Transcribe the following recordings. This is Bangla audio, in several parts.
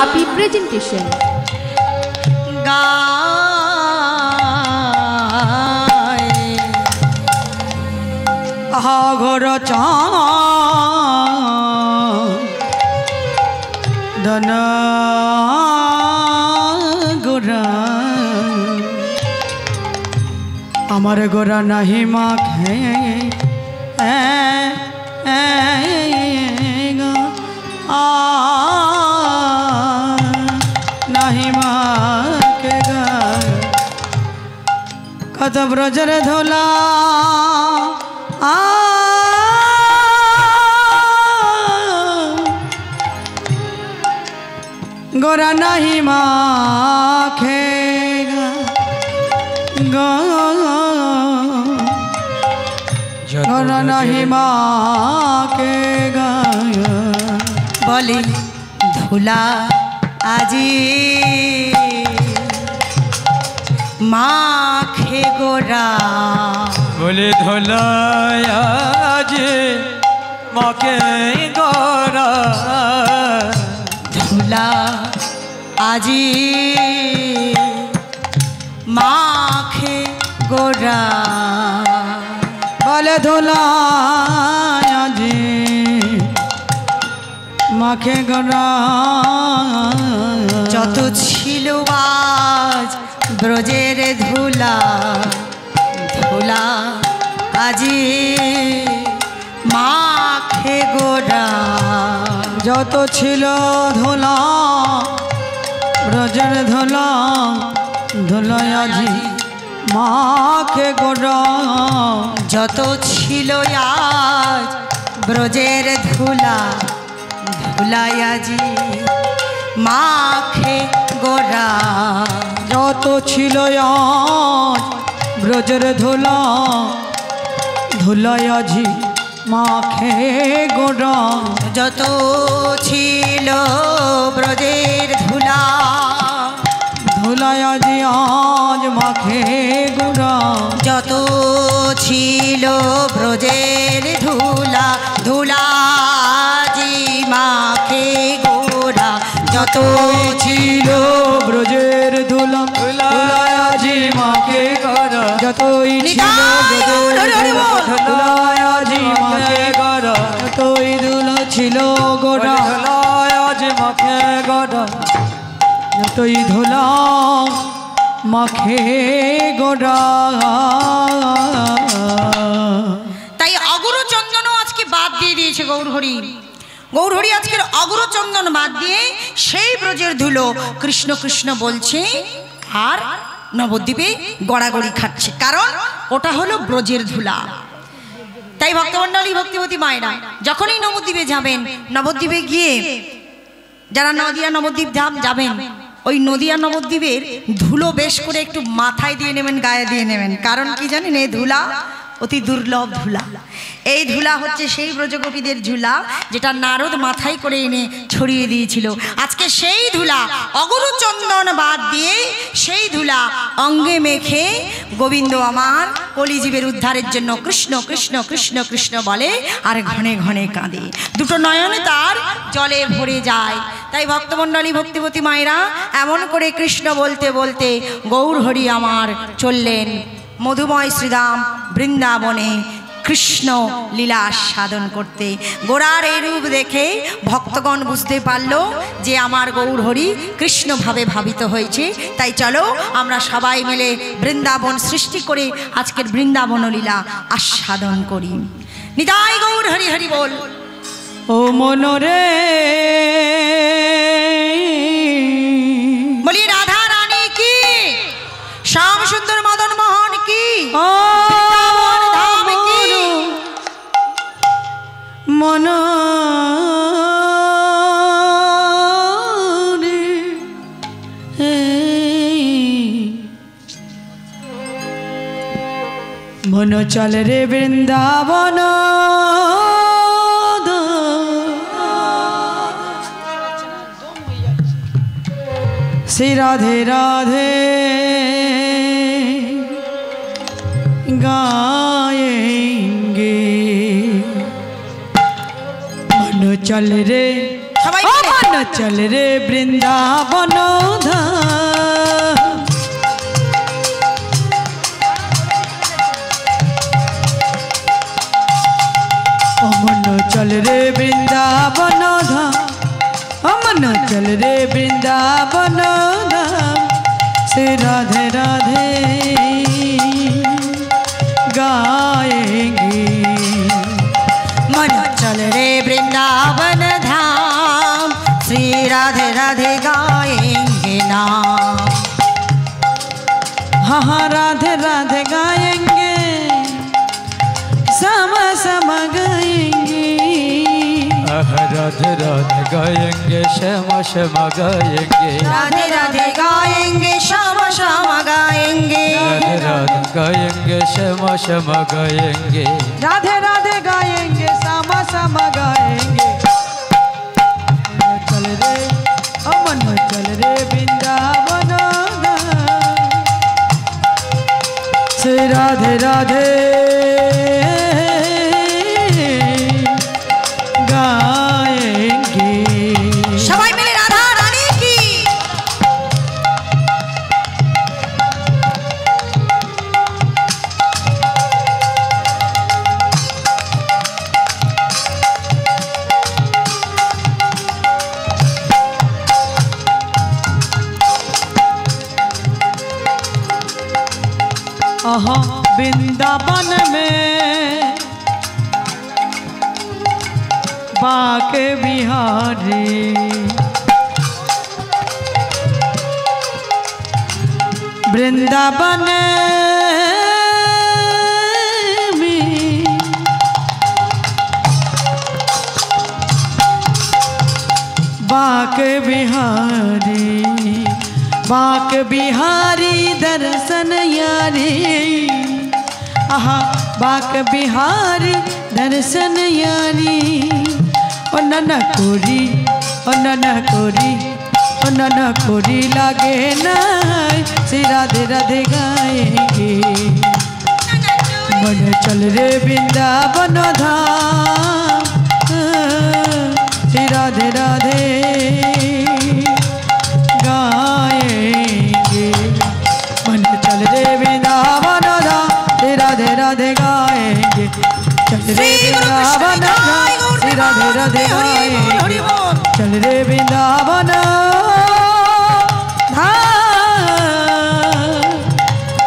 বাপি প্রেজেন্টেশন। ঘর চাঁদন গোরা আমার গোরা নাহি মাখে নাহি মাখে কত ব্রজর ধোলা গোরা নাহি মাখে গোরা নাহি মাখে বলে ধুলা আজি মাখে গোরা বলে ধুলা আজি মাখে গোরা ধুলা আজি মাখে গোরা বলে ধুলা আজি মাখে গোরা যত ছিল আজ ব্রজের ধুলা ধুলা আজি মাখে গোরা যত ছিল ধুলা ব্রজের ধুলা ধুলা আজি মাখে গোরা যত ছিল আজ ব্রজের ধুলা ধুলা আজি মাখে গোরা যত ছিল আজ ব্রজের ধুলা ধুলা আজি মাখে গোরা যত ছিল ব্রজের ধুলা ধুলা আজি আজ মাখে গোরা যত ছিল ব্রজের ধুলা ধুলা আজি মাখে গোরা যত ছিল ব্রজের ধুলা ধুলা আজি মাখে গোরা যতই ছিল ব্রজের ধুলা আজি মাখে গোরা যতই ধুলা ছিল গোরা ধুলা আজি মাখে গোরা যতই ধুলা মাখে গোরা। তাই অগরচন্দন আজকে বাদ দিয়ে দিয়েছে গৌরহরি। গৌরহরি আজকের অগরচন্দন বাদ দিয়ে সেই ব্রজের ধুলো কৃষ্ণ কৃষ্ণ বলছে আর নবদ্বীপে গড়াগড়ি খাচ্ছে, কারণ ওটা হলো ব্রজের ধুলা। তাই ভক্তমণ্ডলী ভক্তিবতী মায়েরা যখনই নবদ্বীপে যাবেন, নবদ্বীপে গিয়ে যারা নদিয়া নবদ্বীপ ধাম যাবেন, ওই নদিয়া নবদ্বীপের ধুলো বেশ করে একটু মাথায় দিয়ে নেবেন, গায়ে দিয়ে নেবেন। কারণ কি জানেন, এই ধুলা অতি দুর্লভ ধুলা। এই ধুলা হচ্ছে সেই ব্রজগোপীদের ধুলা যেটা নারদ মাথায় করে এনে ছড়িয়ে দিয়েছিল। আজকে সেই ধুলা অগরচন্দন বাদ দিয়ে সেই ধুলা অঙ্গে মেখে গোবিন্দ আমার কলিজীবের উদ্ধারের জন্য কৃষ্ণ কৃষ্ণ কৃষ্ণ কৃষ্ণ বলে আর ঘনে ঘনে কাঁদে, দুটো নয়নে তার জলে ভরে যায়। তাই ভক্তমণ্ডলী ভক্তিবতী মায়েরা এমন করে কৃষ্ণ বলতে বলতে গৌরহরি আমার চললেন মধুময় শ্রীধাম বৃন্দাবনে কৃষ্ণ লীলা সাধন করতে। গোরার এই রূপ দেখে ভক্তগণ বুঝতে পারল যে আমার গৌরহরি কৃষ্ণভাবে ভাবিত হয়েছে। তাই চলো আমরা সবাই মিলে বৃন্দাবন সৃষ্টি করে আজকের বৃন্দাবন লীলা আস্বাদন করি। নিতাই গৌর হরি হরি বল। ও মনরে বলি রাধা রানী কি, শ্যাম সুন্দর মদন মোহন কি, ধাম কি, মন মন চল রে বৃন্দাবন শ্রী রাধে রাধে गाएंगे मन चल रे मन चल रे वृंदावन धाम। ओ मन चल रे वृंदावन धाम, ओ मन चल रे वृंदावन धाम। श्री राधे राधे गाएंगे, मन चल रे वृंदावन धाम, श्री राधे राधे गाएंगे नाम। हाँ हाँ राधे राधे गाएंगे, सम सम गाएंगे। राधे राधे गाएंगे, श्यामा श्यामा गाएंगे। राधे राधे गाएंगे, श्यामा श्यामा गाएंगे। राधे राधे गाएंगे, श्यामा श्यामा गाएंगे। राधे राधे गाएंगे, सम सम गाएंगे। चल रे अमन चल रे वृंदावन धाम। श्री राधे राधे गाएंगे। सबाई मिले राधा रानी की। आहा वृंदावन में बाके बिहारी, वृंदावन में बाके बिहारी, बाक बिहारी दर्शन यारी। आहा बाक बिहारी दर्शन यारी। ओ नना कोरी, ओ नना कोरी, ओ नना कोरी लागे ना। श्री राधे राधे गाएंगे, मन चल रे वृंदावन धाम। श्री राधे राधे गाएंगे, मन चल रे वृंदावन धाम। श्री राधे राधे गाएंगे, चल रे वृंदावन धाम। श्री राधे राधे गाएंगे, चल रे वृंदावन धाम।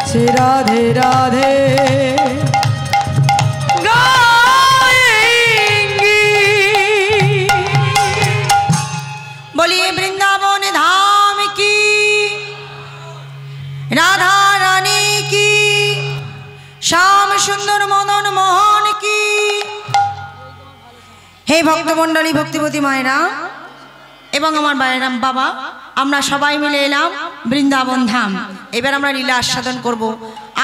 श्री राधे राधे गाएंगे। बोलिए वृंदावन धाम की, राधा रानी की, श्याम सुंदर मदन मोहन की। हे ভক্তমণ্ডলী ভক্তিপতি মায়েরা এবং আমার বাইরাম বাবা, আমরা সবাই মিলে এলাম বৃন্দাবন ধাম। এবার আমরা লীলা আস্বাদন করব।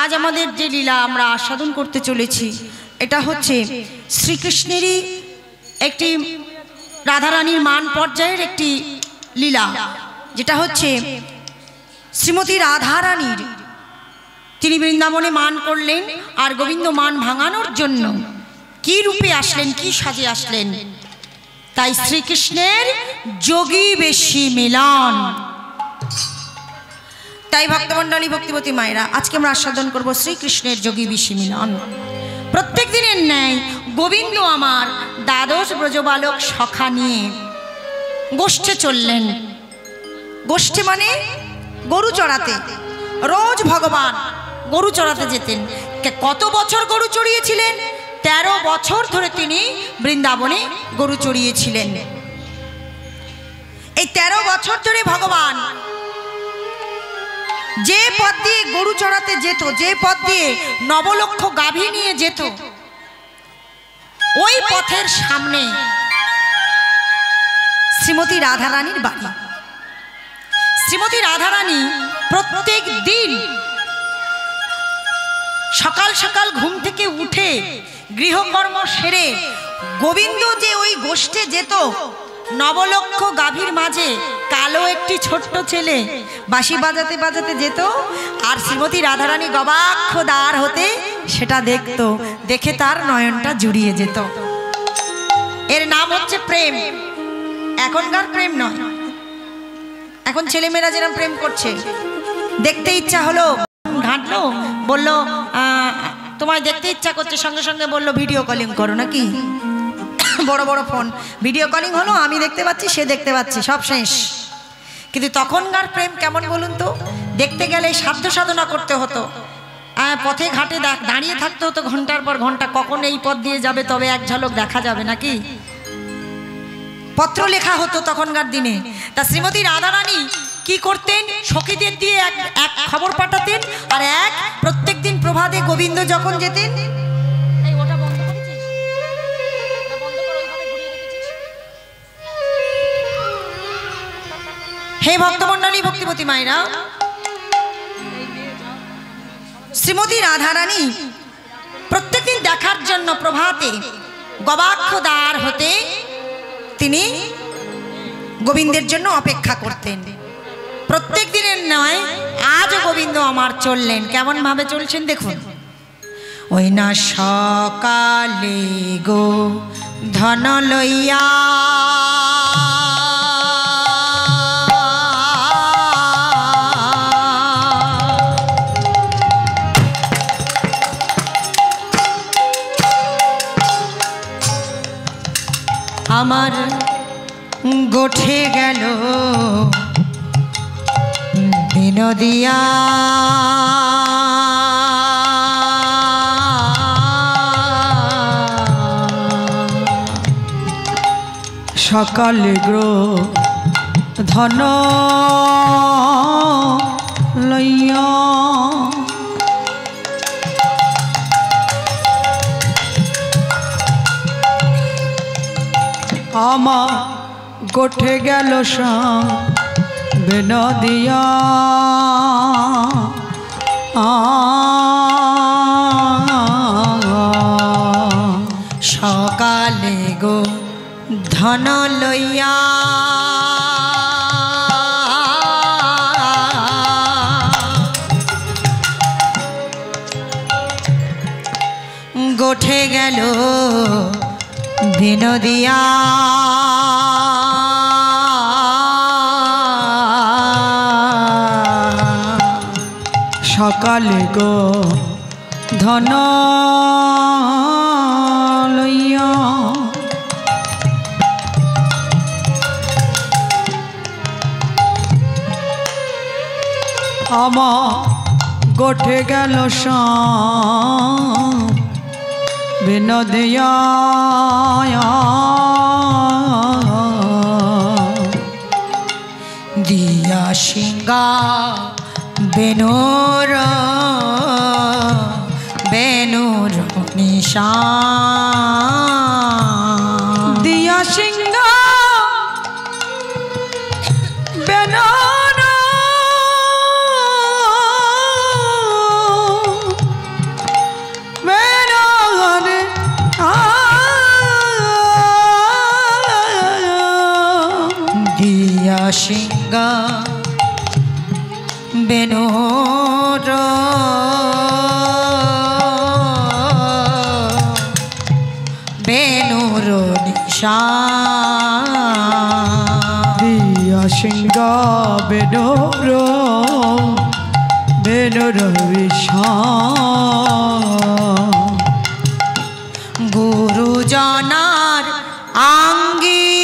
আজ আমাদের যে লীলা আমরা আস্বাদন করতে চলেছি, এটা হচ্ছে শ্রীকৃষ্ণেরই একটি রাধারানীর মান পর্যায়ের একটি লীলা, যেটা হচ্ছে শ্রীমতী রাধারানীর। তিনি বৃন্দাবনে মান করলেন, আর গোবিন্দ মান ভাঙানোর জন্য কি রূপে আসলেন, কি সাজে আসলেন, তাই শ্রীকৃষ্ণের যোগী বেশি মিলন। তাই ভক্তমণ্ডলী ভক্তিপতি মায়েরা, আজকে আমরা আস্বাদন করব শ্রীকৃষ্ণের যোগী বেশি মিলন। প্রত্যেক দিনের ন্যায় গোবিন্দ আমার দ্বাদশ ব্রজবালক সখা নিয়ে গোষ্ঠে চললেন। গোষ্ঠে মানে গরু চড়াতে। রোজ ভগবান গরু চড়াতে যেতেন। কত বছর গরু চড়িয়েছিলেন? 13 বছর ধরে তিনি বৃন্দাবনে গরু চড়িয়েছিলেন। এই 13 বছর ধরে ভগবান যে পথ দিয়ে গরু চড়াতে যেত, যে পথ দিয়ে নবলক্ষ গাভী নিয়ে যেত, ওই পথের সামনে শ্রীমতী রাধারানীর বাড়ি। শ্রীমতী রাধারানী প্রত্যেক দিন সকাল সকাল ঘুম থেকে উঠে গৃহকর্ম সেরে গোবিন্দ যে ওই গোষ্ঠে যেত, নবলক্ষ গাভীর মাঝে কালো একটি ছোট্ট ছেলে বাঁশি বাজাতে বাজাতে যেত, আর শ্রীমতী রাধারানী গবাক্ষ দ্বার হতে সেটা দেখতো, দেখে তার নয়নটা জুড়িয়ে যেত। এর নাম হচ্ছে প্রেম। এখনকার প্রেম নয়, এখন ছেলেমেয়েরা যেরকম প্রেম করছে, দেখতে ইচ্ছা হলো, ঘাঁটলো, বললো তোমায় দেখতে ইচ্ছা করছে, সঙ্গে সঙ্গে বললো ভিডিও কলিং করো, নাকি বড় বড় ফোন, ভিডিও কলিং হলো, আমি দেখতে পাচ্ছি, সে দেখতে পাচ্ছে, সব শেষ। কিন্তু তখনকার প্রেম কেমন বলুন তো? দেখতে গেলে সাধ্য সাধনা করতে হতো, পথে ঘাটে দাঁড়িয়ে থাকতে হতো ঘন্টার পর ঘন্টা, কখন এই পথ দিয়ে যাবে তবে এক ঝলক দেখা যাবে, নাকি পত্র লেখা হতো তখনকার দিনে। তা শ্রীমতী রাধারানী কি করতেন? সখীদের দিয়ে এক খবর পাঠাতেন, আর এক প্রত্যেক দিন প্রভাতে গোবিন্দ যখন যেতেন, হে ভক্তমণ্ডলী, ভক্তিপতি মায়েরা, শ্রীমতী রাধারানী প্রত্যেকদিন দেখার জন্য প্রভাতে গবাক্ষ দ্বার হতে তিনি গোবিন্দের জন্য অপেক্ষা করতেন। প্রত্যেক দিনের নয়, আজও গোবিন্দ আমার চললেন। কেমন ভাবে চলছেন দেখুন। ওই না সকালে গো ধন লইয়া আমার গোঠে গেল বিনোদিয়া, সকালে গ্রো ধন লইয়া, আমার গোঠে গেল বিনোদিয়া, সকালে গো ধন লইয়া, গোঠে গেল বিনোদিয়া, সকালে গো ধন লইয়া, আমার গোঠে গেল বিনোদিয়া, দিয়া সিংহা বেনুর বেনুর নিশান, দিয়া সিংহা বেনুর বেনুর, দিয়া সিংহা বেনুর বেনুর নিশান, দিয়া সিংহা বেনুর বেনুর বিশান, গুরুজনার আঙ্গিনাতে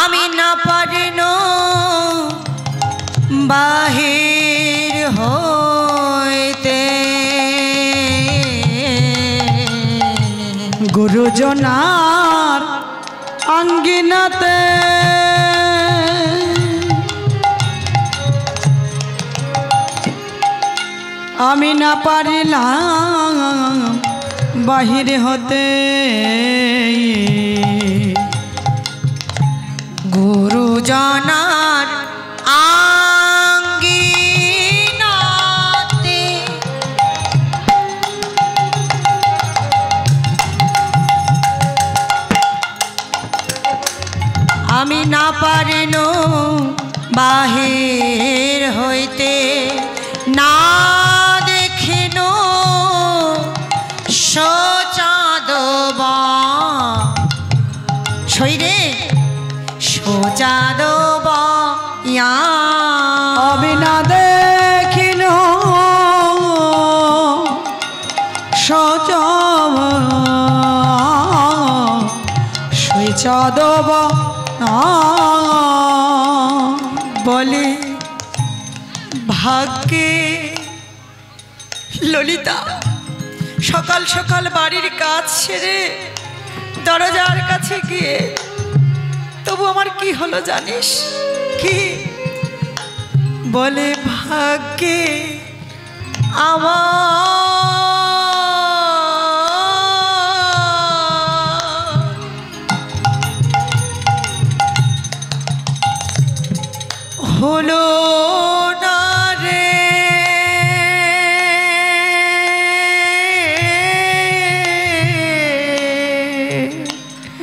আমি না পারিন বাহির হইতে, গুরুজনার আঙ্গিনাতে আমি না পারিলাম বাহির হতে, গুরুজনার আঙ্গিনাতে আমি না পারিন বাহির হইতে না দেখিন সোচাদবা শৈরে সোচাদবা অবিনা দেখিন সোচাদব বলে ভাগ্যে ললিতা সকাল সকাল বাড়ির কাজ সেরে দরজার কাছে গিয়ে তবু আমার কি হলো জানিস কি বলে ভাগ্যে আমার হলো না রে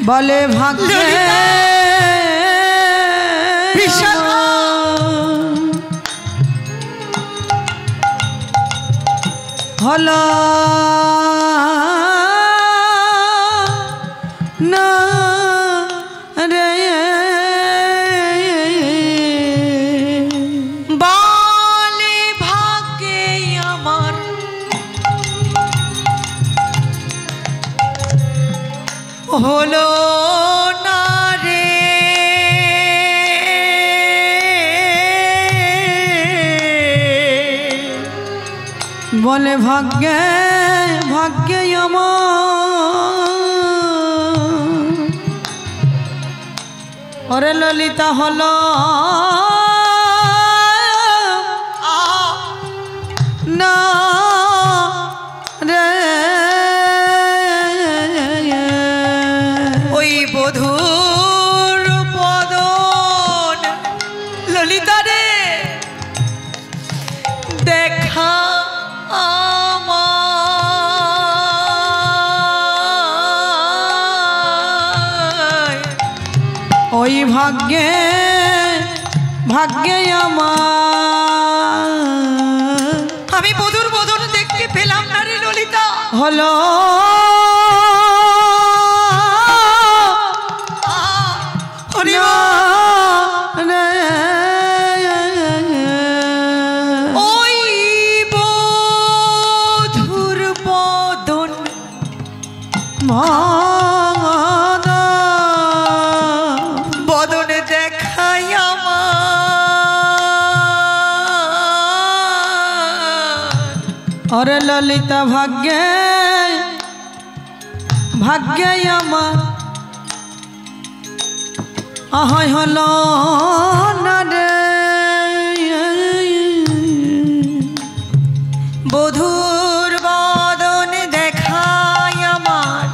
বলে ভাগ্যে হলো না রে বলে ভাগ্যে আমার হলো না রে বলে ভাগ্যে ভাগ্যে আমার ওরে ললিতা হলো না রে ওই বধূর বদন ললিতা রে দেখা ওই ভাগ্যে ভাগ্যে আমার আমি বধূর বদন দেখতে পেলাম না রে ললিতা হলো ওই বধূর বদন বদনে দেখাই আমার ওরে ললিতা ভাগ্যে ভাগ্যে আমার আহাই হলো না রে বধূর বদন দেখাই আমার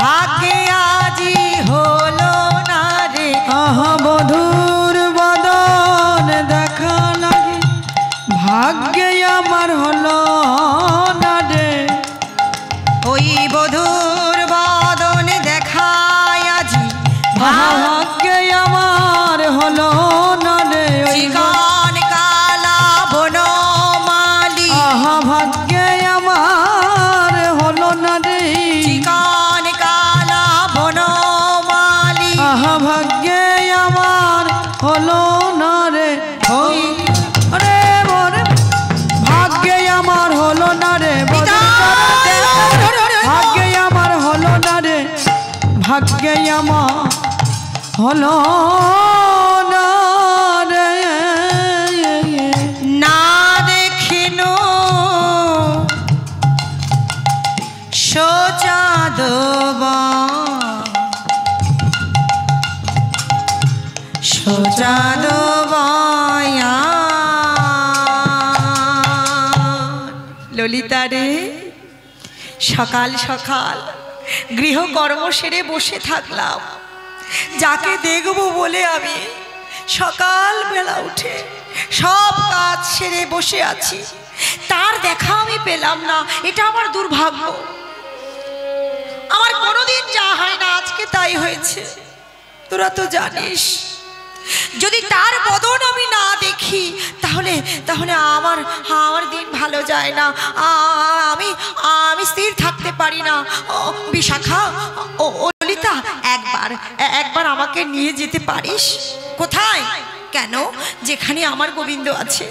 ভাগ্যে আজি হলো না রে আহা বধূর বদন দেখা লাগে ভাগ্যে আমার হলো না রে ওই বধূর বদন দেখাই আজি ভাগ্যে আমার হলো না রে চিকন কালা বনমালী আহা ভাগ্যে আমার হলো না রে চিকন কালা বনমালী আহা ভাগ্যে আমার হলো না রে ওই আরে মোরে ভাগ্যে আমার হলো না রে ভাগ্যে আমার হলো না রে ভাগ্যে আমার হলো না রে না দেখিন সোচাদবা সোচাদবা ললিতা রে সকাল সকাল গৃহকর্ম সেরে বসে থাকলাম যাকে দেখব বলে আমি সকালবেলা উঠে সব কাজ সেরে বসে আছি তার দেখা আমি পেলাম না এটা আমার দুর্ভাগ্য আমার কোনোদিন যা হয় না আজকে তাই হয়েছে তোরা তো জানিস যদি তার বদন আমি না দেখি তাহলে তাহলে আমার আমার দিন ভালো যায় না, আমি স্থির থাকতে পারি না। বিশাখা, ও ললিতা, একবার আমাকে নিয়ে যেতে পারিস? কোথায়? কেন? যেখানে আমার গোবিন্দ আছে,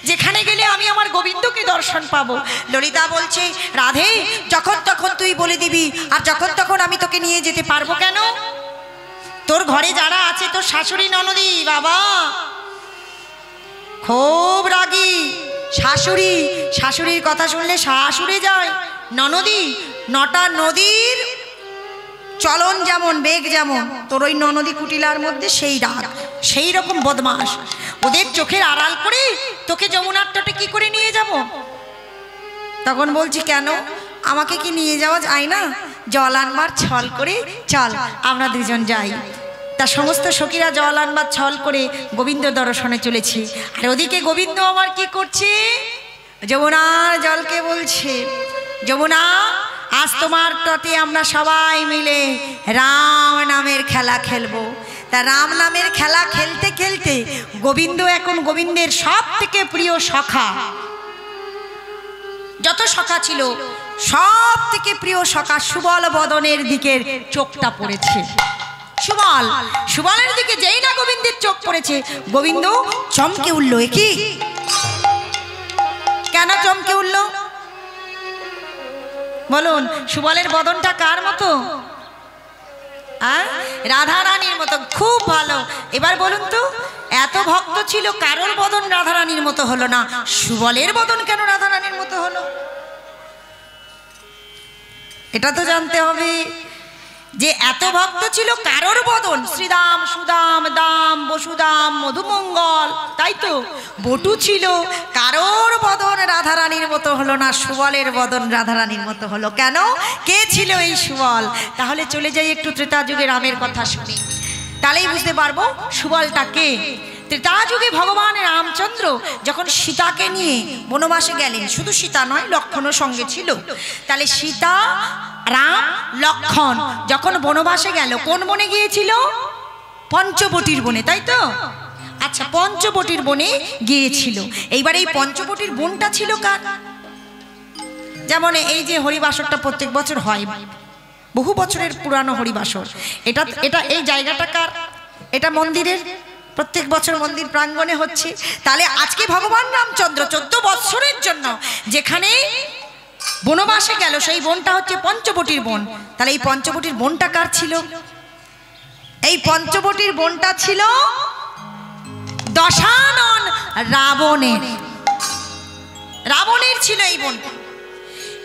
যেখানে গেলে আমি আমার গোবিন্দকে দর্শন পাবো। ললিতা বলছে, রাধে, যখন তখন তুই বলে দিবি, আর যখন তখন আমি তোকে নিয়ে যেতে পারবো কেন? তোর ঘরে যারা আছে, তোর শাশুড়ি ননদি বাবা খুব রাগী। শাশুড়ির কথা শুনলে শাশুড়ে যায়। ননদি, নটা নদীর চলন যেমন, বেগ যেমন, তোর ওই ননদি কুটিলার মধ্যে সেই রাগ, সেই রকম বদমাস। ওদের চোখের আড়াল করে তোকে যমুনার তটে কি করে নিয়ে যাব? তখন বলছি, কেন? আমাকে কি নিয়ে যাওয়া যায় না? জল আনবার ছল করে চল, আমরা দুজন যাই। তা সমস্ত সখীরা জল আনবার ছল করে গোবিন্দ দর্শনে চলেছে। আর ওদিকে গোবিন্দ আমার কি করছে? যমুনার জলকে বলছে, যমুনা, আজ তোমার তটে আমরা সবাই মিলে রাম নামের খেলা খেলবো। তা রাম নামের খেলা খেলতে খেলতে গোবিন্দ এখন গোবিন্দের সব থেকে প্রিয় সখা, যত সখা ছিল সব থেকে প্রিয় সখা সুবল বদনের দিকের চোখটা পড়েছে। সুবলের দিকে যেই না গোবিন্দের চোখ পড়েছে, গোবিন্দ চমকে উঠল। কি কেন চমকে উঠল বলুন? সুবলের বদনটা কার মতো? রাধা রানীর মতো। খুব ভালো। এবার বলুন তো, এত ভক্ত ছিল, কারোর বদন রাধা রানীর মতো হলো না, সুবলের বদন কেন রাধা রানীর মতো হলো? এটা তো জানতে হবে যে এত ভক্ত ছিল, কারোর বদন শ্রীদাম, সুদাম, দাম, বসুদাম, মধুমঙ্গল, তাই তো বটু ছিল, কারোর বদন রাধারানীর মতো হলো না, সুবলের বদন রাধারানীর মতো হলো। কেন? কে ছিল এই সুবল? তাহলে চলে যাই একটু ত্রেতা যুগে রামের কথা শুনি, তাহলেই বুঝতে পারবো সুবলটা কে। ত্রেতা যুগে ভগবান রামচন্দ্র যখন সীতাকে নিয়ে বনবাসে গেলেন, শুধু সীতা নয়, লক্ষ্মণও সঙ্গে ছিল। তাহলে সীতা, রাম, লক্ষ্মণ যখন বনবাসে গেল, কোন বনে গিয়েছিল? পঞ্চবটির বনে, তাই তো? আচ্ছা, পঞ্চবটির বনে গিয়েছিল। এইবার এই পঞ্চবটির বনটা ছিল কার? যেমন এই যে হরিবাসরটা প্রত্যেক বছর হয়, বহু বছরের পুরানো হরিবাসর, এটা এই জায়গাটা কার? এটা মন্দিরের, প্রত্যেক বছর মন্দির প্রাঙ্গণে হচ্ছে। তাহলে আজকে ভগবান রামচন্দ্র 14 বৎসরের জন্য যেখানে বনবাসে গেল, সেই বনটা হচ্ছে পঞ্চবটির বন। তাহলে এই পঞ্চবটির বনটা কার ছিল? এই পঞ্চবটির বনটা ছিল দশানন রাবণের। রাবণের ছিল এই বনটা।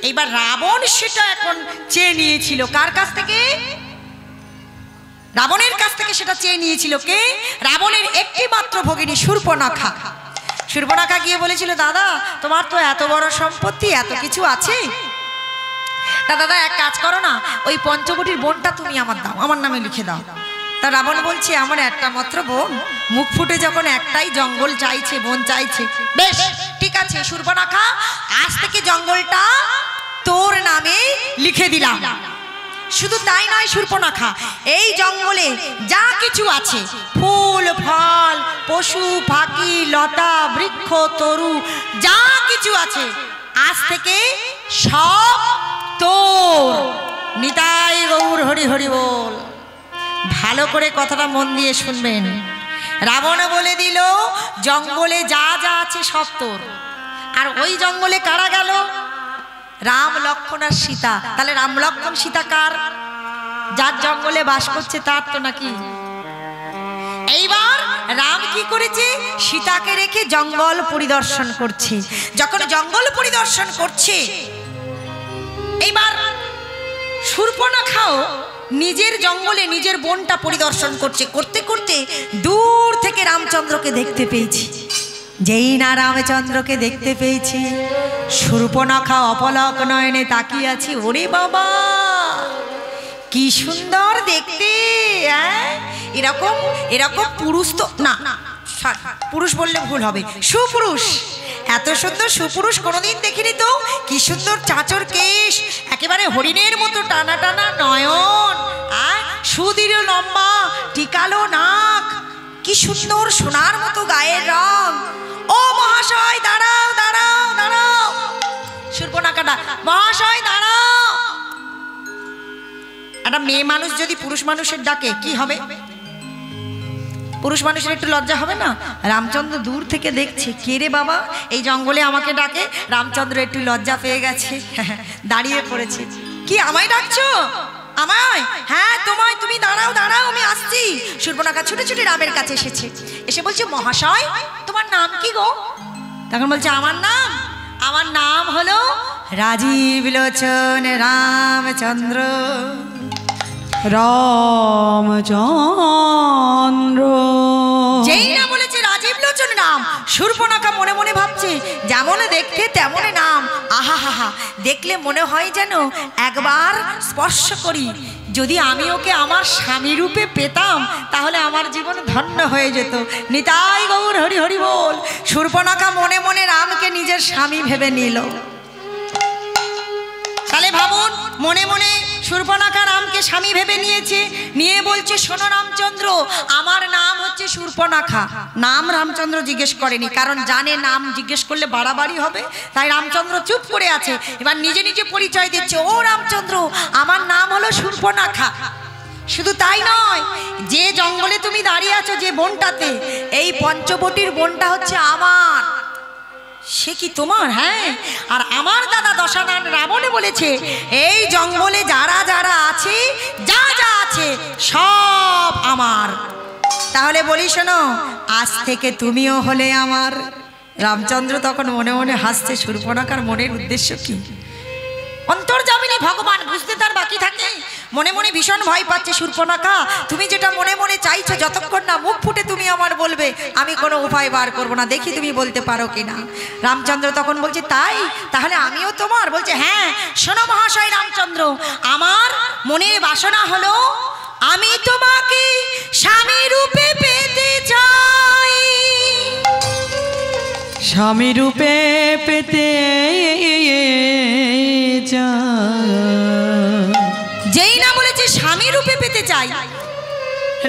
এইবার রাবণ সেটা এখন চেয়ে নিয়েছিল কার কাছ থেকে? রাবণের কাছ থেকে সেটা চেয়ে নিয়েছিল কে? রাবণের একটি মাত্র ভগিনী শূর্পণখা। শূর্পণখা গিয়ে বলেছিল, দাদা, তোমার তো এত বড় সম্পত্তি, এত কিছু আছে, তা দাদা এক কাজ করো না, ওই পঞ্চবটির বনটা তুমি আমার দাও, আমার নামে লিখে দাও। তা রাবণ বলছে, আমার একটা মাত্র বোন, মুখ ফুটে যখন একটাই জঙ্গল চাইছে, বন চাইছে, বেশ ঠিক আছে শূর্পণখা, আজ থেকে জঙ্গলটা তোর নামে লিখে দিলাম। শুধু তাই নয় শূর্পণখা, এই জঙ্গলে যা কিছু আছে, ফুল ফল, পশু পাখি, লতা বৃক্ষ, তরু, যা কিছু আছে, আজ থেকে সব তোর। নিতাই গৌর হরি হরি বল। ভালো করে কথাটা মন দিয়ে শুনবেন। রাবণ বলে দিল, জঙ্গলে যা যা আছে সব তোর। আর ওই জঙ্গলে কারা গেল? রাম, লক্ষ্মণ আর সীতা। তাহলে রাম, লক্ষ্মণ, সীতা কার? যার জঙ্গলে বাস করছে তার তো নাকি? এইবার রাম কি করেছে? সীতাকে রেখে জঙ্গল পরিদর্শন করছে। যখন জঙ্গল পরিদর্শন করছে, এইবার শূর্পণখাও নিজের জঙ্গলে নিজের বনটা পরিদর্শন করছে। করতে করতে দূর থেকে রামচন্দ্রকে দেখতে পেয়েছি। যেই না রামচন্দ্রকে দেখতে পেয়েছি, শূর্পণখা অপলক নয়নে তাকিয়ে আছি। ওরে বাবা, কি সুন্দর দেখতে! এরকম এরকম পুরুষ তো না, পুরুষ বললে ভুল হবে, সুপুরুষ। এত সুন্দর সুপুরুষ কোনোদিন দেখিনি তো। কি সুন্দর চাঁচর কেশ, একেবারে হরিণের মতো টানা টানা নয়ন, সুদৃঢ় লম্বা টিকালো নাক, কি সুন্দর সোনার মতো গায়ের রং। ও মহাশয় দাঁড়াও। একটা মেয়ে মানুষ যদি পুরুষ মানুষের ডাকে কি হবে? পুরুষ মানুষের একটু লজ্জা হবে না? রামচন্দ্র দূর থেকে দেখছে, কে রে বাবা এই জঙ্গলে আমাকে ডাকে। রামচন্দ্র একটু লজ্জা পেয়ে গেছে, দাঁড়িয়ে পড়েছে। কি আমায় ডাকছো? আমায়? হ্যাঁ তোমায়। তুমি দাঁড়াও দাঁড়াও, আমি আসছি। শূর্পণখা ছুটে ছুটে রামের কাছে এসেছে, এসে বলছে মহাশয় তোমার নাম কি গো? তখন বলছে আমার নাম হলো রাজীব লোচন রামচন্দ্র। রামচন্দ্র যেই না বলেছে রাজীব লোচন নাম, শূর্পণখা মনে মনে ভাবছে যেমন দেখতে তেমন নাম। আহা হা হা, দেখলে মনে হয় যেন একবার স্পর্শ করি। যদি আমি ওকে আমার স্বামী রূপে পেতাম তাহলে আমার জীবন ধন্য হয়ে যেত। নিতাই গৌর হরি হরি বল। শূর্পণখা মনে মনে রামকে নিজের স্বামী ভেবে নিল। তাহলে ভাবুন, মনে মনে শূর্পণখা রামকে স্বামী ভেবে নিয়েছে, নিয়ে বলছে শোনো রামচন্দ্র, আমার নাম হচ্ছে শূর্পণখা। নাম রামচন্দ্র জিজ্ঞেস করেনি, কারণ জানে নাম জিজ্ঞেস করলে বাড়াবাড়ি হবে। তাই রামচন্দ্র চুপ করে আছে। এবার নিজে নিজে পরিচয় দিচ্ছে, ও রামচন্দ্র আমার নাম হলো শূর্পণখা। শুধু তাই নয়, যে জঙ্গলে তুমি দাঁড়িয়ে আছো, যে বনটাতে, এই পঞ্চবটির বনটা হচ্ছে আমার। সে কি তোমার? হ্যাঁ। আর আমার দাদা দশানন রাবণে বলেছে এই জঙ্গলে যারা যারা আছে, যা যা আছে সব আমার। তাহলে বলি শোনো, আজ থেকে তুমিও হলে আমার। রামচন্দ্র তখন মনে মনে হাসছে। শূর্পণখার মনের উদ্দেশ্য কি? অন্তর্যামিনী ভগবান, বুঝতে তার বাকি থাকে। মনে মনে ভীষণ ভয় পাচ্ছে। শূর্পণখা তুমি যেটা মনে মনে চাইছো, যতক্ষণ না মুখ ফুটে তুমি আমার বলবে আমি কোনো উপায় বার করব না, দেখি তুমি বলতে পারো কিনা। রামচন্দ্র তখন বলছে তাই, তাহলে আমিও তোমার? বলছে হ্যাঁ। শোনো মহাশয় রামচন্দ্র, আমার মনের বাসনা হলো আমি তোমাকে স্বামী রূপে পেতে চাই। স্বামী রূপে পেতে যেই না বলেছে স্বামী রূপে পেতে চাই,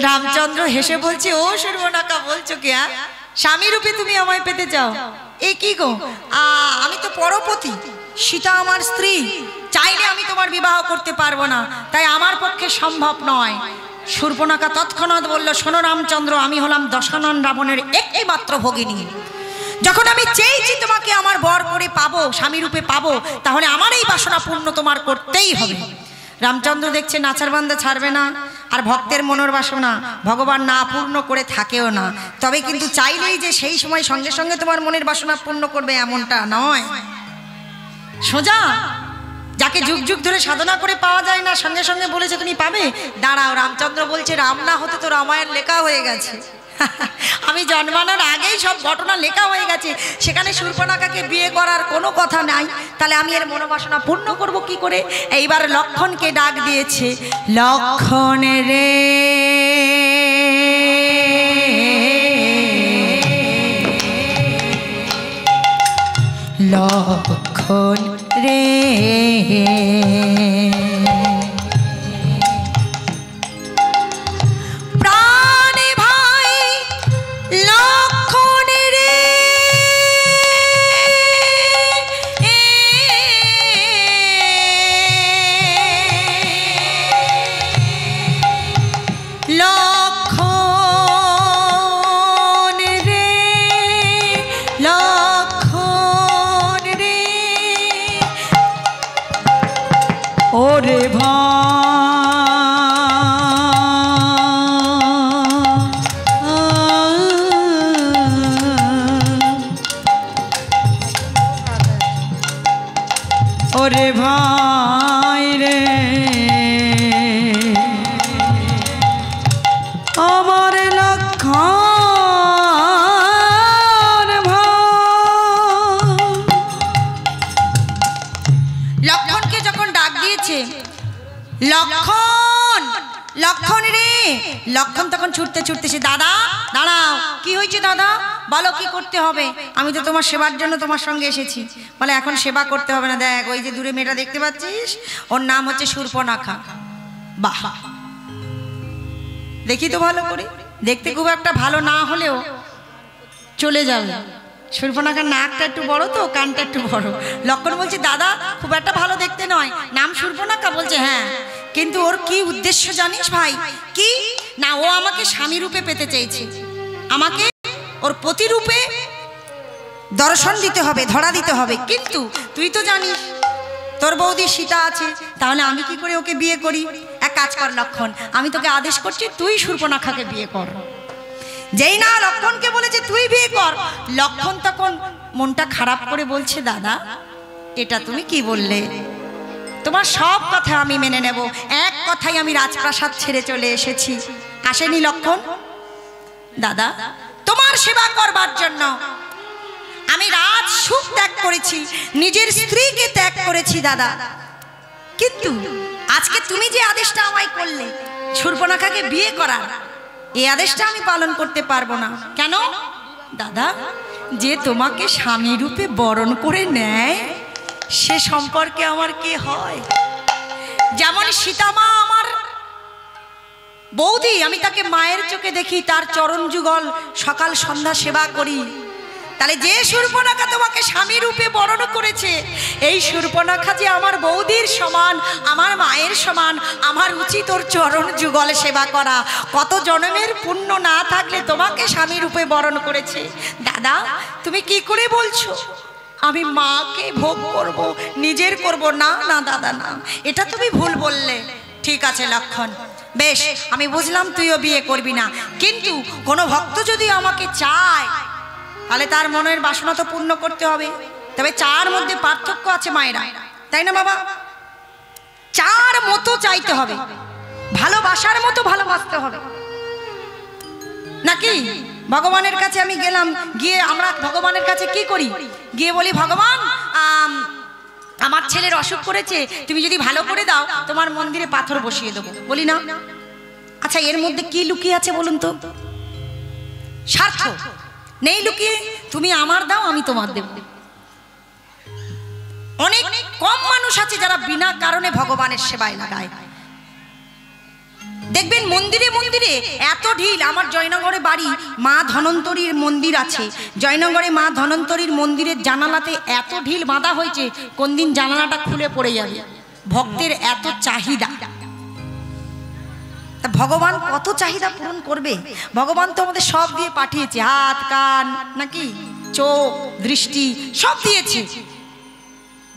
রামচন্দ্র হেসে বলছে ও শূর্পণখা বলছো কি? স্বামী রূপে তুমি আমায় পেতে চাও? এ কি গো, আমি তো পরপতি, সীতা আমার স্ত্রী, চাইলে আমি তোমার বিবাহ করতে পারবো না, তাই আমার পক্ষে সম্ভব নয়। শূর্পণখা তৎক্ষণাৎ বলল শোনো রামচন্দ্র, আমি হলাম দশানন রাবণের একটি মাত্র ভগিনী। যখন আমি চেয়েছি তোমাকে আমার বর করে পাবো, স্বামী রূপে পাবো, তাহলে আমার এই বাসনা পূর্ণ তোমার করতেই হবে। রামচন্দ্র দেখছে নাচার বান্দা ছাড়বে না, আর ভক্তের মনের বাসনা ভগবান না পূর্ণ করে থাকেও না। তবে কিন্তু চাইলেই যে সেই সময় সঙ্গে সঙ্গে তোমার মনের বাসনা পূর্ণ করবে এমনটা নয়। সোজা যাকে যুগ যুগ ধরে সাধনা করে পাওয়া যায় না, সঙ্গে সঙ্গে বলেছে তুমি পাবে। দাঁড়াও, রামচন্দ্র বলছে রাম না হতে তো রামায়ণ লেখা হয়ে গেছে। আমি জন্মানোর আগেই সব ঘটনা লেখা হয়ে গেছে, সেখানে শূর্পণখাকে বিয়ে করার কোনো কথা নাই। তাহলে আমি এর মনোবাসনা পূর্ণ করব কি করে? এইবার লক্ষণকে ডাক দিয়েছে, লক্ষণ রে লক্ষণ রে ওরে ওরে ভাই রে আমার লক্ষণ লক্ষণকে যখন ডাক দিয়েছে, লক্ষণ লক্ষণ রে, লক্ষণ তখন ছুটতে ছুটতে সে, দাদা দাঁড়াও। কি হয়েছে দাদা? বলো কি করতে হবে? আমি তো তোমার সেবার জন্য তোমার সঙ্গে এসেছি। বলে এখন সেবা করতে হবে না, দেখ ওই যে দূরে মেয়েটা দেখতে পাচ্ছিস, ওর নাম হচ্ছে শূর্পণখা। বাহ, দেখি তো ভালো করে, দেখতে খুব একটা ভালো না হলেও চলে যাবে। শূর্পণখার নাকটা একটু বড় তো, কানটা একটু বড়। লক্ষণ বলছে দাদা খুব একটা ভালো দেখতে নয়, নাম শূর্পণখা। বলছে হ্যাঁ, কিন্তু ওর কি উদ্দেশ্য জানিস ভাই? কি না, ও আমাকে স্বামী রূপে পেতে চেয়েছে, আমাকে ওর প্রতিরূপে দর্শন দিতে হবে, ধরা দিতে হবে। কিন্তু তুই তো জানিস তোর বৌদি সীতা আছে, তাহলে আমি কি করে ওকে বিয়ে করি? এক কাজ কর লক্ষণ, আমি তোকে আদেশ করছি তুই শূর্পণখাকে বিয়ে কর। যেই না লক্ষণকে বলেছে তুই বিয়ে কর, লক্ষণ তখন মনটা খারাপ করে বলছে দাদা এটা তুমি কি বললে? তোমার সব কথা আমি মেনে নেব, এক কথাই আমি রাজপ্রাসাদ ছেড়ে চলে এসেছি। আসেনি লক্ষণ? দাদা তোমার সেবা করবার জন্য আমি রাজ সুখ ত্যাগ করেছি, নিজের স্ত্রীকে ত্যাগ করেছি দাদা। কিন্তু আজকে তুমি যে আদেশটা আমায় করলে শূর্পণখাকে বিয়ে করার, এই আদেশটা আমি পালন করতে পারবো না। কেন দাদা? যে তোমাকে স্বামী রূপে বরণ করে নেয় সে সম্পর্কে আমার কে হয়? যেমন সীতামা আমার বৌদি, আমি তাকে মায়ের চোখে দেখি, তার চরণ যুগল সকাল সন্ধ্যা সেবা করি। তাহলে যে শূর্পণখা তোমাকে স্বামী রূপে বরণ করেছে, এই শূর্পণখা যে আমার বৌদির সমান, আমার মায়ের সমান, আমার উচিত ওর চরণ যুগল সেবা করা। কত জন্মের পুণ্য না থাকলে তোমাকে স্বামী রূপে বরণ করেছে। দাদা তুমি কি করে বলছো আমি মাকে ভোগ করব, নিজের করব? না না দাদা না, এটা তুমি ভুল বললে। ঠিক আছে লক্ষণ, বেশ আমি বুঝলাম তুইও বিয়ে করবি না, কিন্তু কোনো ভক্ত যদি আমাকে চায় তাহলে তার মনের বাসনা তো পূর্ণ করতে হবে। তবে চার মধ্যে পার্থক্য আছে মায়েরা, তাই না বাবা? চার মতো চাইতে হবে, ভালোবাসার মতো ভালোবাসতে হবে নাকি? ভগবানের কাছে আমি গেলাম, গিয়ে আমরা ভগবানের কাছে কি করি? গিয়ে বলি ভগবান আমার ছেলের অসুখ করেছে, তুমি যদি ভালো করে দাও তোমার মন্দিরে পাথর বসিয়ে দেবো, বলি না? আচ্ছা এর মধ্যে কি লুকিয়ে আছে বলুন তো? স্বার্থ নেই লুকিয়ে, তুমি আমার দাও আমি তোমার দেব। অনেক কম মানুষ আছে যারা বিনা কারণে ভগবানের সেবায় লাগায়। দেখবেন মন্দিরে মন্দিরে এত ঢিল। আমার জয়নগরে বাড়ি, মা ধনন্তরীর মন্দির আছে, জয়নগরে মা ধনন্তরীর মন্দিরের জানালাতে এত ঢিল বাঁধা হয়েছে কোন দিন জানালাটা খুলে পড়ে যাবে, ভক্তের এত চাহিদা। ভগবান কত চাহিদা পূরণ করবে? ভগবান তো আমাদের সব দিয়ে পাঠিয়েছে, হাত কান নাকি চোখ দৃষ্টি সব দিয়েছে,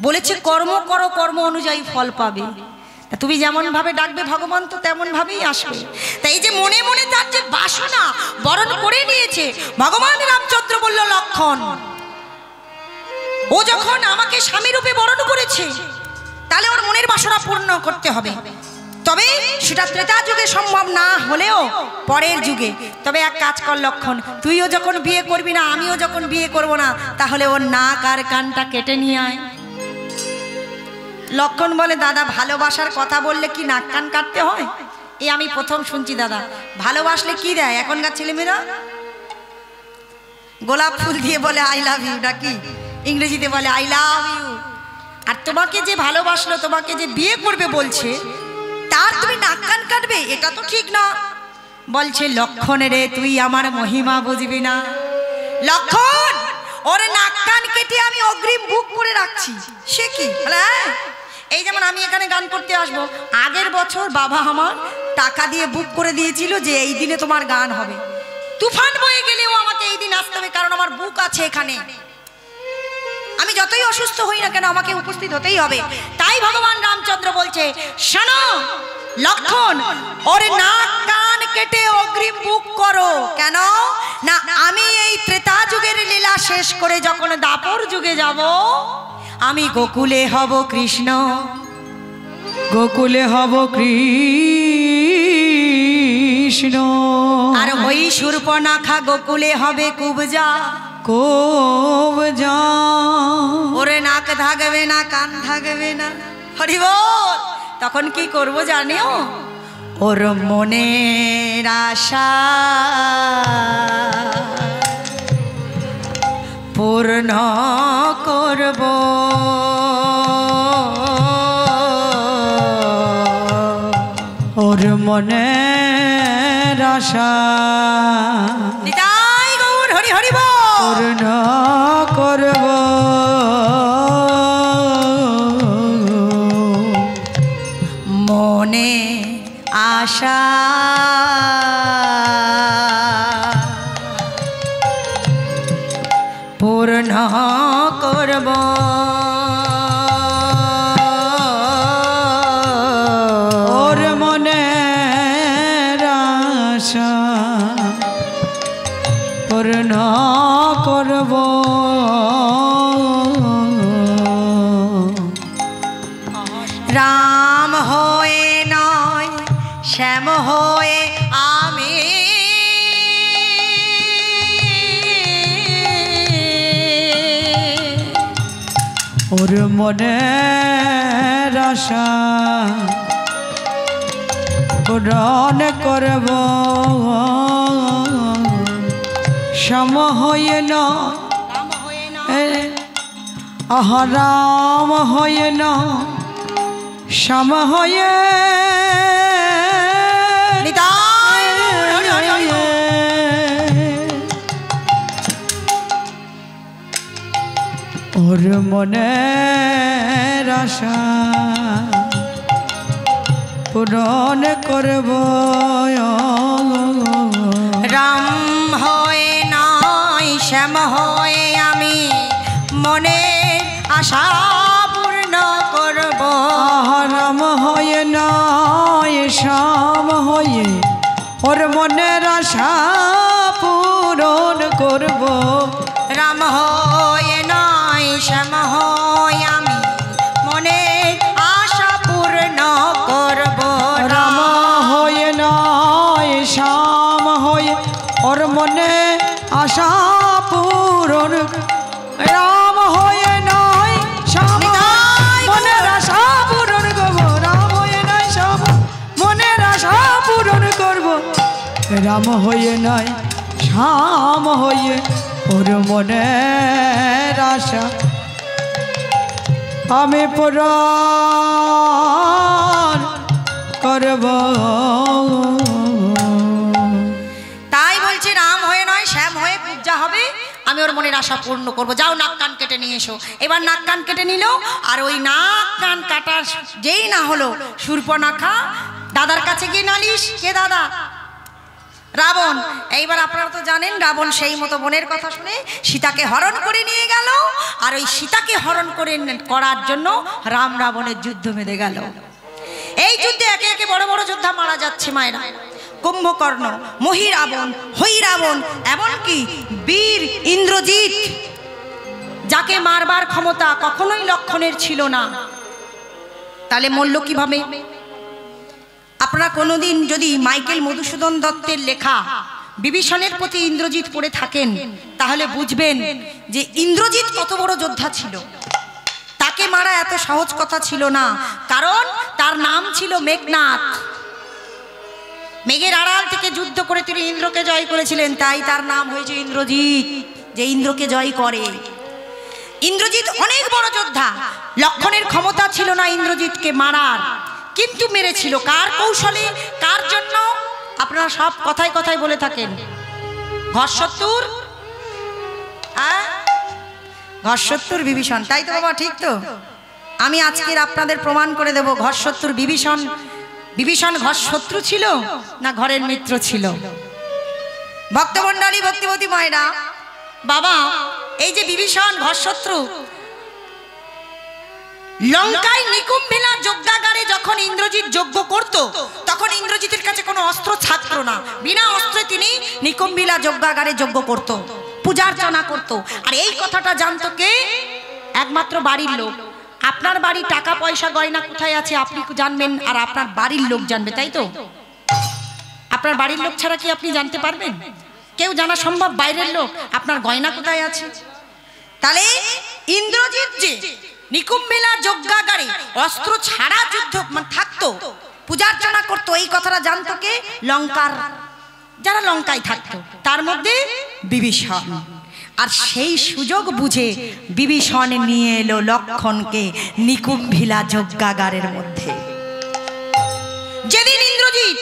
বলেছে কর্ম করো, কর্ম অনুযায়ী ফল পাবে। তুমি যেমন ভাবে ডাকবে ভগবান তো তেমন ভাবেই আসবে। তাই এই যে মনে মনে তার যে বাসনা বরণ করে নিয়েছে, ভগবান রামচন্দ্র বলল লক্ষণ ও যখন আমাকে স্বামী রূপে বরণ করেছে তাহলে ওর মনের বাসনা পূর্ণ করতে হবে। তবে সেটা ত্রেতা যুগে সম্ভব না হলেও পরের যুগে। তবে এক কাজ কর লক্ষণ, তুইও যখন বিয়ে করবি না, আমিও যখন বিয়ে করব না, তাহলে ওর নাক আর কানটা কেটে নিয়ে আয়। লক্ষণ বলে দাদা ভালোবাসার কথা বললে কি নাক কান কাটতে হয়? এ আমি প্রথম শুনছি দাদা। ভালোবাসলে কি দেয় এখনকার ছেলেমেয়েরা? গোলাপ ফুল দিয়ে বলে আই লাভ ইউ, নাকি ইংরেজিতে বলে আই লাভ ইউ। আর তোমাকে যে ভালোবাসলো, তোমাকে যে বিয়ে করবে বলছে, তার তুমি নাক কান কাটবে? এটা তো ঠিক না। বলছে লক্ষণ রে তুই আমার মহিমা বুঝবি না। লক্ষণ ওরে নাক কান কেটে আমি অগ্রিম বুক করে রাখছি। সে কি? হ্যাঁ, এই যেমন আমি এখানে গান করতে আসবো, আগের বছর বাবা আমার টাকা দিয়ে বুক করে দিয়েছিল যে এই দিনে তোমার গান হবে। তুফান বয়ে গেলেও আমাকে এই দিন আসতে হবে, কারণ আমার বুক আছে এখানে। আমি যতই অসুস্থ হই না কেন আমাকে উপস্থিত হতেই হবে। তাই ভগবান রামচন্দ্র বলছে শোনো লক্ষণ, ওরে নাক কান কেটে অগ্রিম বুক করো। কেন না, আমি এই ত্রেতা যুগের লীলা শেষ করে যখন দাপর যুগে যাব, আমি গোকুলে হব কৃষ্ণ, গোকুলে হব কৃষ্ণ, আর ওই শূর্পণখা গোকুলে হবে কুবজা। কুবজা ওরে নাক থাকবে না, কান থাকবে না। হরি বল। তখন কি করব জানিও? ওর মনের আশা পূর্ণ করব, ওর মনের আশা নিতাই গৌর হরি হরি বল পূর্ণ পূর্ণ করব। ওর মনের আশা পূর্ণ করব। রাম হয়ে নয় শ্যাম হয়ে আমি ওর মনের আশা পূরণ করব। শ্যাম হয়ে নয় রাম হয়ে নয় শ্যাম হয়ে ওর মনের আশা পূরণ করব। রাম হয়ে নয় শ্যাম হয়ে আমি মনের আশা পূর্ণ করব। রাম হয়ে নয় শ্যাম হয়ে ওর মনের আশা পূরণ করব। রাম হয়ে নয় শ্যাম হয়ে আমি মনের আশা পূর্ণ করব। রাম হয়ে নয় শ্যাম হয়ে ওর মনে আশা পূরণ। রাম হয়ে নয় শ্যাম মনের আশা পূরণ করব। রাম হয়ে নয় শ্যাম মনের আশা পূরণ করব। রাম হয়ে নয় শ্যাম হয়ে ওর মনের আশা আমি পূরণ করব। তাই বলছি রাম হয়ে নয় শ্যাম হয়ে পূজা হবে, আমি ওর মনের আশা পূর্ণ করব। যাও নাক কান কেটে নিয়ে এসো। এবার নাক কান কেটে নিল, আর ওই নাক কান কাটার যেই না হলো শূর্পণখা দাদার কাছে গিয়ে নালিশ। কে দাদা? রাবণ। এইবার আপনারা তো জানেন রাবণ সেই মতো বোনের কথা শুনে সীতাকে হরণ করে নিয়ে গেল, আর ওই সীতাকে হরণ করার জন্য রাম রাবণের যুদ্ধ বেঁধে গেল। এই যুদ্ধে একে একে বড় বড় যোদ্ধা মারা যাচ্ছে মায়েরা। কুম্ভকর্ণ, মহিরাবণ, হৈরাবণ, এমনকি বীর ইন্দ্রজিৎ, যাকে মারবার ক্ষমতা কখনোই লক্ষণের ছিল না, তাহলে মরল কিভাবে? আপনারা কোনোদিন যদি মাইকেল মধুসূদন দত্তের লেখা বিভীষণের প্রতি ইন্দ্রজিৎ পড়ে থাকেন, তাহলে বুঝবেন যে ইন্দ্রজিৎ কত বড় যোদ্ধা ছিল। তাকে মারা এত সহজ কথা ছিল না, কারণ তার নাম ছিল মেঘনাথ। মেঘের আড়াল থেকে যুদ্ধ করে তিনি ইন্দ্রকে জয় করেছিলেন, তাই তার নাম হয়েছে ইন্দ্রজিৎ, যে ইন্দ্রকে জয় করে। ইন্দ্রজিৎ অনেক বড় যোদ্ধা, লক্ষণের ক্ষমতা ছিল না ইন্দ্রজিৎকে মারার, কিন্তু মেরেছিল। কার কৌশলে, কার জন্য? আপনারা সব কথায় কথায় বলে থাকেন ঘরশত্রুর, ঘরশত্রুর বিভীষণ, তাই তো বাবা? ঠিক তো? আমি আজকের আপনাদের প্রমাণ করে দেব ঘরশত্রুর বিভীষণ। বিভীষণ ঘরশত্রু ছিল না ঘরের মিত্র ছিল? ভক্তমণ্ডলী, ভক্তিবতী মায়েরা, বাবা এই যে বিভীষণ ঘরশত্রু, লঙ্কায় নিকুম্ভিলা যজ্ঞাগারে যখন ইন্দ্রজিৎ যজ্ঞ করত, তখন ইন্দ্রজিতের কাছে কোনো অস্ত্র থাকতো না। বিনা অস্ত্রে তিনি নিকুম্ভিলা যজ্ঞাগারে যজ্ঞ করত, পূজার্চনা করত। আর এই কথাটা জানতো কে? একমাত্র বাড়ির লোক। আপনার বাড়ি টাকা পয়সা গয়না কোথায় আছে আপনি জানবেন, আর আপনার বাড়ির লোক জানবে, তাই তো? আপনার বাড়ির লোক ছাড়া কি আপনি জানতে পারবেন? কেউ জানা সম্ভব? বাইরের লোক আপনার গয়না কোথায় আছে। তাহলে ইন্দ্রজিৎ যে নিকুম্ভিলা যজ্ঞাগারে অস্ত্র ছাড়া যুদ্ধ থাকতো, পূজার্চনা করতো, এই কথাটা জানতো কে? লঙ্কার যারা লঙ্কায় থাকতো, তার মধ্যে বিভীষণ। আর সেই সুযোগ বুঝে বিভীষণ নিয়ে এলো লক্ষণকে নিকুম্ভিলা যজ্ঞাগারের মধ্যে। যেদিন ইন্দ্রজিৎ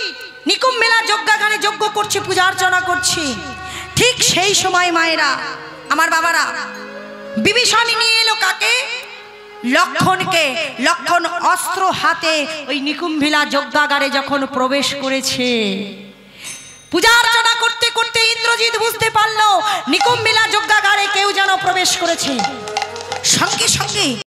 নিকুম্ভিলা যজ্ঞাগারে যজ্ঞ করছে, পূজার্চনা করছে, ঠিক সেই সময় মায়েরা, আমার বাবারা, বিভীষণ নিয়ে এলো কাকে? লক্ষণকে। লক্ষণ অস্ত্র হাতে ওই নিকুম্ভিলা যজ্ঞাগারে যখন প্রবেশ করেছে, পূজার্চনা করতে করতে ইন্দ্রজিৎ বুঝতে পারলো নিকুম্ভিলা যজ্ঞাগারে কেউ যেন প্রবেশ করেছে। সঙ্গে সঙ্গে